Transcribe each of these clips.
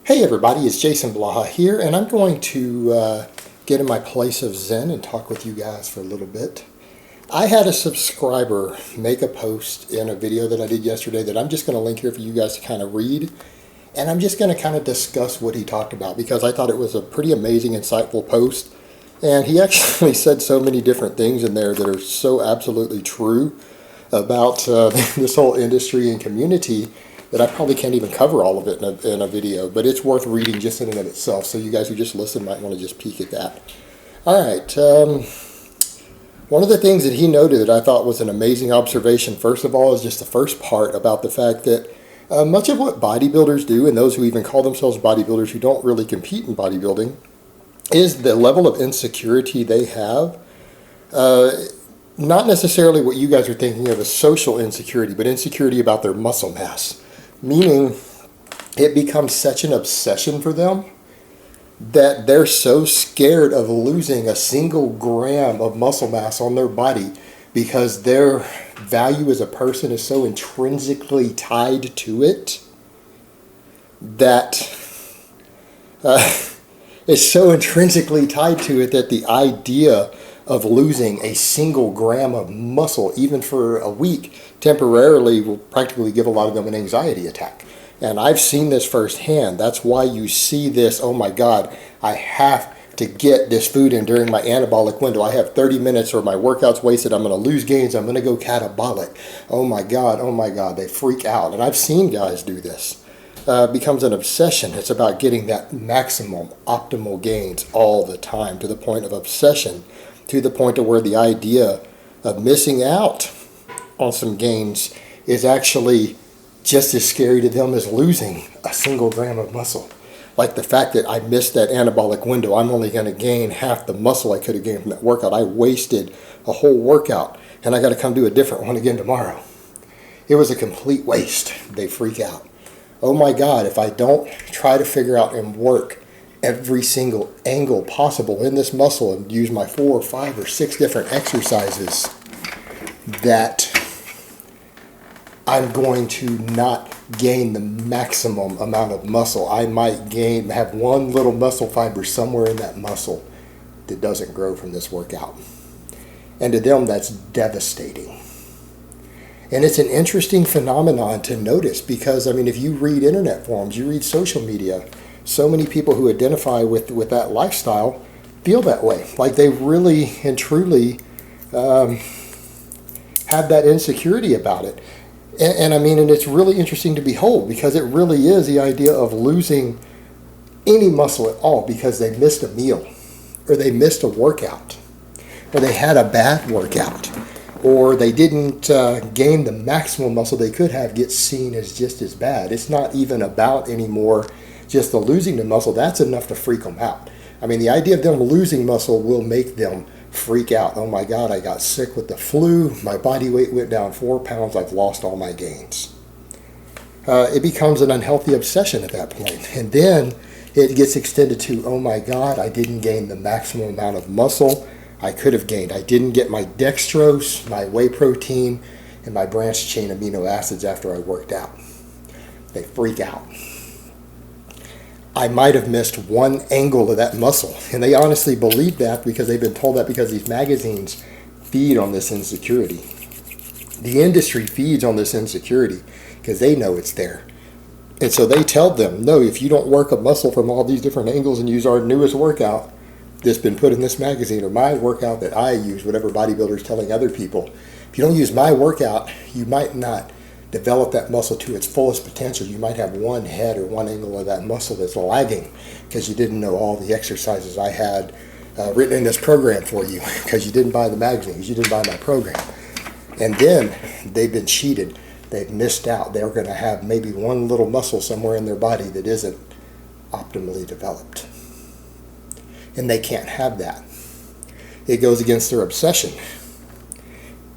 Hey everybody, it's Jason Blaha here, and I'm going to get in my place of Zen and talk with you guys for a little bit. I had a subscriber make a post in a video that I did yesterday that I'm just going to link here for you guys to kind of read, and I'm just going to kind of discuss what he talked about because I thought it was a pretty amazing, insightful post, and he actually said so many different things in there that are so absolutely true about this whole industry and community that I probably can't even cover all of it in a video, but it's worth reading just in and of itself. So you guys who just listen might want to just peek at that. All right. One of the things that he noted that I thought was an amazing observation, first of all, is just the first part about the fact that much of what bodybuilders do, and those who even call themselves bodybuilders who don't really compete in bodybuilding, is the level of insecurity they have. Not necessarily what you guys are thinking of as social insecurity, but insecurity about their muscle mass. Meaning it becomes such an obsession for them that they're so scared of losing a single gram of muscle mass on their body because their value as a person is so intrinsically tied to it that it's so intrinsically tied to it that the idea of losing a single gram of muscle, even for a week, temporarily will practically give a lot of them an anxiety attack. And I've seen this firsthand. That's why you see this, oh my God, I have to get this food in during my anabolic window. I have 30 minutes or my workout's wasted. I'm going to lose gains. I'm going to go catabolic. Oh my God, they freak out. And I've seen guys do this. It becomes an obsession. It's about getting that maximum, optimal gains all the time to the point of obsession, to the point of where the idea of missing out on some gains is actually just as scary to them as losing a single gram of muscle. Like the fact that I missed that anabolic window, I'm only going to gain half the muscle I could have gained from that workout. I wasted a whole workout, and I got to come do a different one again tomorrow. It was a complete waste. They freak out. Oh my God, if I don't try to figure out and work every single angle possible in this muscle and use my 4 or 5 or 6 different exercises, that I'm going to not gain the maximum amount of muscle. I might have one little muscle fiber somewhere in that muscle that doesn't grow from this workout. And to them, that's devastating. And it's an interesting phenomenon to notice because, I mean, if you read internet forums, you read social media, so many people who identify with that lifestyle feel that way. Like they really and truly have that insecurity about it. And I mean, and it's really interesting to behold because it really is the idea of losing any muscle at all because they missed a meal or they missed a workout or they had a bad workout or they didn't gain the maximum muscle they could have gets seen as just as bad. It's not even about anymore just the losing the muscle. That's enough to freak them out. I mean, the idea of them losing muscle will make them freak out. Oh my God, I got sick with the flu. My body weight went down 4 pounds. I've lost all my gains. It becomes an unhealthy obsession at that point. And then it gets extended to, oh my God, I didn't gain the maximum amount of muscle I could have gained. I didn't get my dextrose, my whey protein, and my branched chain amino acids after I worked out. They freak out. I might have missed one angle of that muscle. And they honestly believe that because they've been told that because these magazines feed on this insecurity. The industry feeds on this insecurity because they know it's there. And so they tell them, no, if you don't work a muscle from all these different angles and use our newest workout that's been put in this magazine or my workout that I use, whatever bodybuilder is telling other people, if you don't use my workout, you might not develop that muscle to its fullest potential. You might have one head or one angle of that muscle that's lagging because you didn't know all the exercises I had written in this program for you because you didn't buy the magazine, because you didn't buy my program. And then they've been cheated. They've missed out. They're going to have maybe one little muscle somewhere in their body that isn't optimally developed. And they can't have that. It goes against their obsession.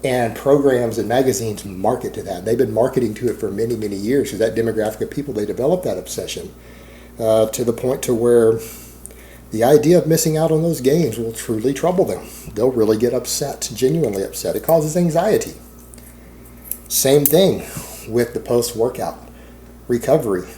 And programs and magazines market to that. They've been marketing to it for many, many years because that demographic of people, they develop that obsession to the point to where the idea of missing out on those gains will truly trouble them. They'll really get upset, genuinely upset. It causes anxiety. Same thing with the post-workout recovery.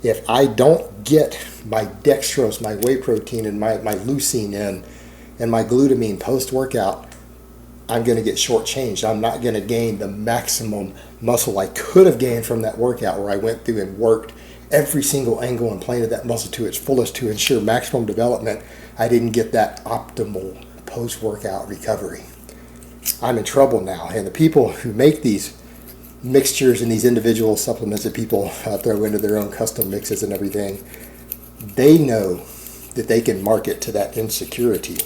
If I don't get my dextrose, my whey protein, and my leucine in, and my glutamine post-workout, I'm going to get shortchanged. I'm not going to gain the maximum muscle I could have gained from that workout, where I went through and worked every single angle and plane of that muscle to its fullest to ensure maximum development. I didn't get that optimal post-workout recovery. I'm in trouble now. And the people who make these mixtures and these individual supplements that people throw into their own custom mixes and everything, they know that they can market to that insecurity,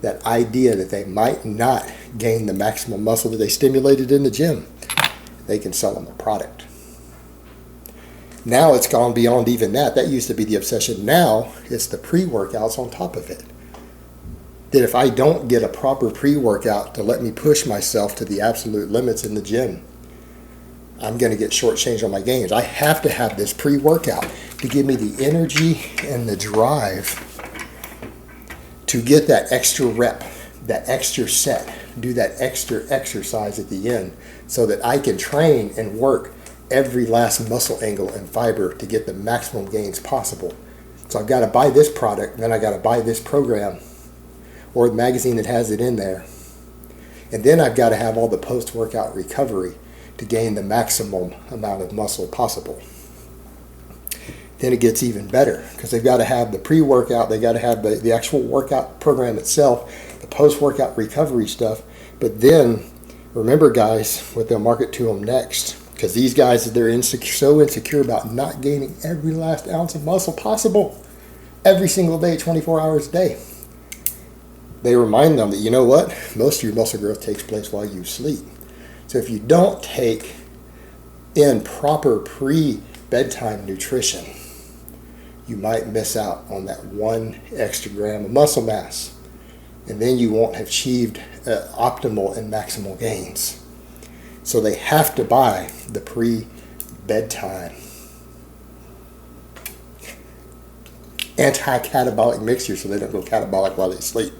that idea that they might not gain the maximum muscle that they stimulated in the gym. They can sell them a product. Now it's gone beyond even that. That used to be the obsession. Now it's the pre-workouts on top of it. That if I don't get a proper pre-workout to let me push myself to the absolute limits in the gym, I'm going to get shortchanged on my gains. I have to have this pre-workout to give me the energy and the drive to get that extra rep, that extra set, do that extra exercise at the end, so that I can train and work every last muscle angle and fiber to get the maximum gains possible. So I've got to buy this product, and then I got to buy this program or the magazine that has it in there. And then I've got to have all the post-workout recovery to gain the maximum amount of muscle possible. Then it gets even better, because they've got to have the pre-workout, they've got to have the actual workout program itself, the post-workout recovery stuff. But then, remember guys, what they'll market to them next, because these guys, they're so insecure about not gaining every last ounce of muscle possible every single day, 24 hours a day. They remind them that, you know what, most of your muscle growth takes place while you sleep. So if you don't take in proper pre-bedtime nutrition, you might miss out on that 1 extra gram of muscle mass. And then you won't have achieved optimal and maximal gains. So they have to buy the pre-bedtime anti-catabolic mixture so they don't go catabolic while they sleep.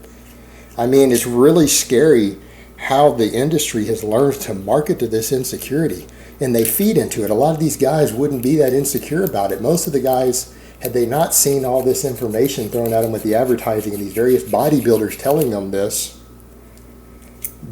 I mean, it's really scary how the industry has learned to market to this insecurity, and they feed into it. A lot of these guys wouldn't be that insecure about it. Most of the guys, had they not seen all this information thrown at them with the advertising and these various bodybuilders telling them this,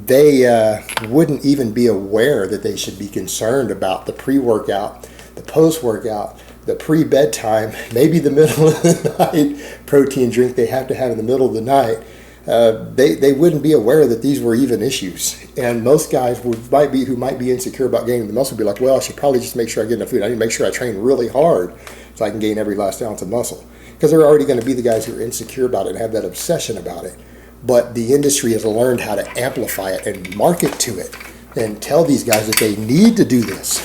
they wouldn't even be aware that they should be concerned about the pre-workout, the post-workout, the pre-bedtime, maybe the middle of the night protein drink they have to have in the middle of the night. They wouldn't be aware that these were even issues. And most guys who might be insecure about gaining the muscle would be like, well, I should probably just make sure I get enough food. I need to make sure I train really hard so I can gain every last ounce of muscle. Because they're already going to be the guys who are insecure about it and have that obsession about it. But the industry has learned how to amplify it and market to it and tell these guys that they need to do this.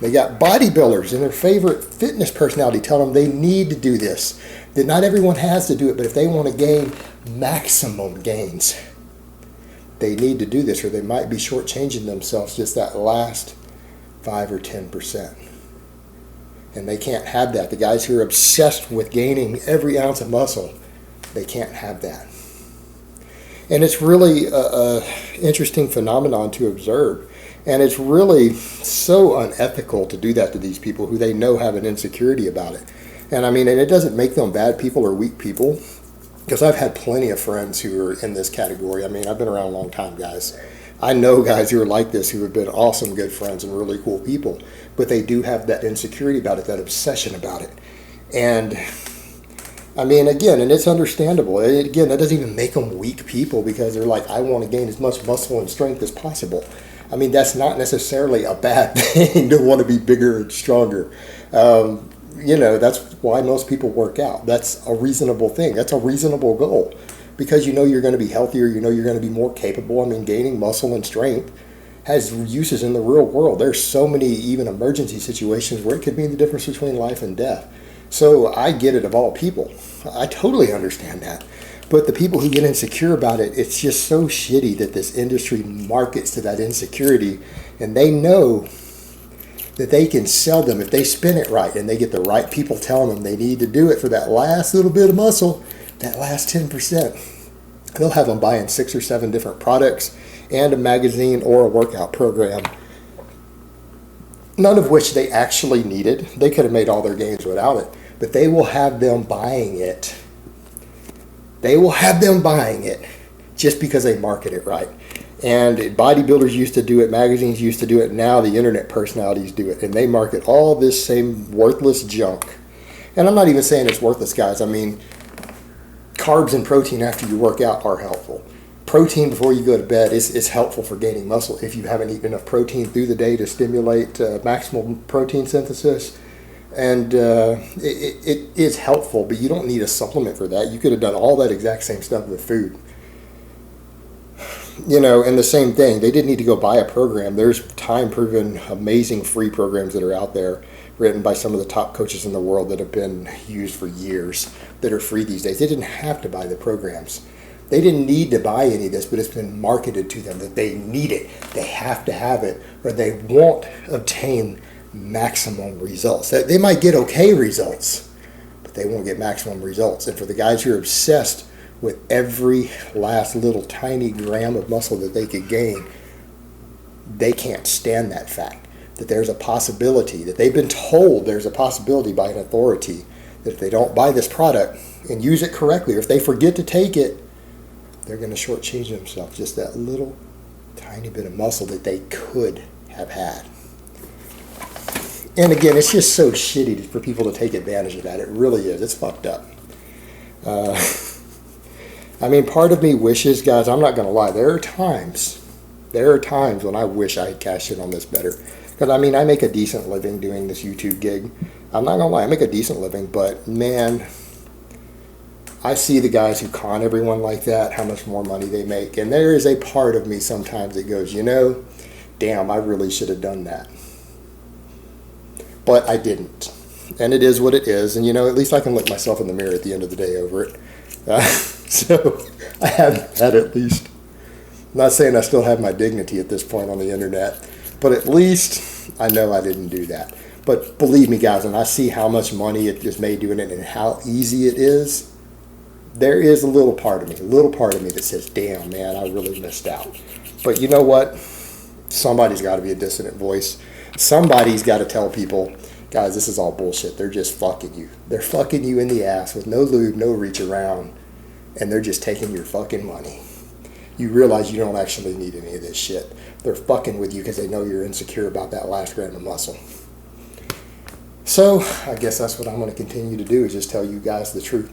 They got bodybuilders and their favorite fitness personality tell them they need to do this. That not everyone has to do it, but if they want to gain maximum gains, they need to do this, or they might be shortchanging themselves just that last 5 or 10%. And they can't have that. The guys who are obsessed with gaining every ounce of muscle, they can't have that. And it's really an interesting phenomenon to observe. And it's really so unethical to do that to these people who they know have an insecurity about it. And I mean, and it doesn't make them bad people or weak people, because I've had plenty of friends who are in this category. I mean, I've been around a long time, guys. I know guys who are like this who have been awesome, good friends and really cool people, but they do have that insecurity about it, that obsession about it. And I mean, again, and it's understandable. Again, that doesn't even make them weak people, because they're like, I want to gain as much muscle and strength as possible. I mean, that's not necessarily a bad thing to want to be bigger and stronger. You know, that's why most people work out. That's a reasonable thing. That's a reasonable goal, because you know you're going to be healthier. You know you're going to be more capable. I mean, gaining muscle and strength has uses in the real world. There's so many even emergency situations where it could mean the difference between life and death. So I get it, of all people. I totally understand that. But the people who get insecure about it, it's just so shitty that this industry markets to that insecurity, and they know that they can sell them if they spin it right and they get the right people telling them they need to do it for that last little bit of muscle, that last 10%. They'll have them buying 6 or 7 different products and a magazine or a workout program none of which they actually needed. They could have made all their gains without it, but they will have them buying it. They will have them buying it just because they market it right. And bodybuilders used to do it, magazines used to do it, now the internet personalities do it. And they market all this same worthless junk. And I'm not even saying it's worthless, guys. I mean, carbs and protein after you work out are helpful. Protein before you go to bed is helpful for gaining muscle if you haven't eaten enough protein through the day to stimulate maximal protein synthesis. And it is helpful, but you don't need a supplement for that. You could have done all that exact same stuff with food. You know, and the same thing, they didn't need to go buy a program. There's time-proven, amazing free programs that are out there written by some of the top coaches in the world that have been used for years that are free these days. They didn't have to buy the programs. They didn't need to buy any of this, but it's been marketed to them that they need it. They have to have it, or they won't obtain maximum results. They might get okay results, but they won't get maximum results. And for the guys who are obsessed with every last little tiny gram of muscle that they could gain, they can't stand that fact that there's a possibility, that they've been told there's a possibility by an authority that if they don't buy this product and use it correctly, or if they forget to take it, they're going to shortchange themselves just that little tiny bit of muscle that they could have had. And again, it's just so shitty for people to take advantage of that. It really is. It's fucked up. I mean, part of me wishes, guys, I'm not going to lie, there are times when I wish I had cashed in on this better. Because, I mean, I make a decent living doing this YouTube gig. I'm not going to lie, I make a decent living, but, man, I see the guys who con everyone like that, how much more money they make. And there is a part of me sometimes that goes, you know, damn, I really should have done that. But I didn't. And it is what it is. And, you know, at least I can look myself in the mirror at the end of the day over it. So I have that at least. I'm not saying I still have my dignity at this point on the internet, but at least I know I didn't do that. But believe me, guys, when I see how much money it is made doing it and how easy it is, there is a little part of me that says, damn, man, I really missed out. But you know what? Somebody's got to be a dissident voice. Somebody's got to tell people, guys, this is all bullshit. They're just fucking you. They're fucking you in the ass with no lube, no reach around, and they're just taking your fucking money. You realize you don't actually need any of this shit. They're fucking with you because they know you're insecure about that last gram of muscle. So I guess that's what I'm going to continue to do, is just tell you guys the truth.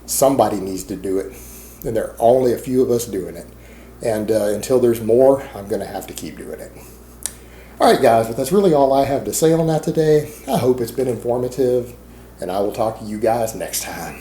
Somebody needs to do it, and there are only a few of us doing it. And until there's more, I'm going to have to keep doing it. All right, guys, but that's really all I have to say on that today. I hope it's been informative, and I will talk to you guys next time.